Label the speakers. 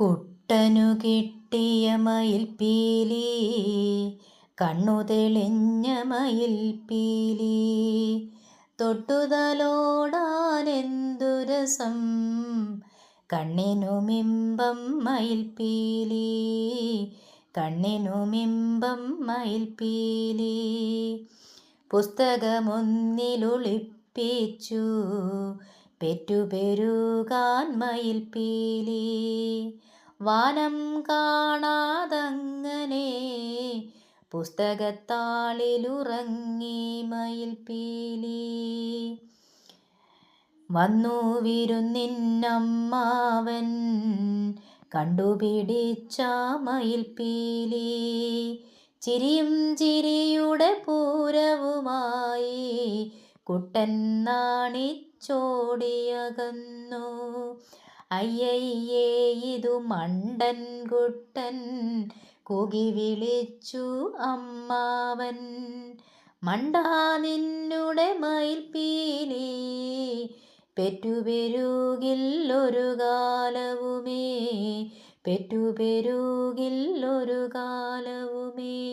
Speaker 1: കുട്ടനു കിട്ടിയ മയിൽപ്പീലി, കണ്ണു തെളിഞ്ഞ മയിൽപ്പീലി, തൊട്ടുതലോടാനെന്തു രസം, കണ്ണിനുമിമ്പം മയിൽപ്പീലി, കണ്ണിനുമിമ്പം മയിൽപ്പീലി. പുസ്തകമൊന്നിലൊളിപ്പിച്ചു പെറ്റുപെരുകാൻ മയിൽപ്പീലി, വാനം കാണാതങ്ങനെ പുസ്തകത്താളിലുറങ്ങി മയിൽപ്പീലി. വന്നു വിരുന്നിന്നമ്മാവൻ, കണ്ടുപിടിച്ച മയിൽപ്പീലി, ചിരിയും ചിരിയുടെ പൂരവുമായി കുട്ടൻ നാണിച്ചോടിയകന്നു. അയ്യയ്യേ ഇതു മണ്ടൻ കുട്ടൻ, കൂകി വിളിച്ചു അമ്മാവൻ. മണ്ടാ നിന്നുടെ മയിൽപ്പീലി, പെറ്റുപെരുകില്ലൊരു കാലവുമേ, പെറ്റുപെരുകില്ലൊരു കാലവുമേ.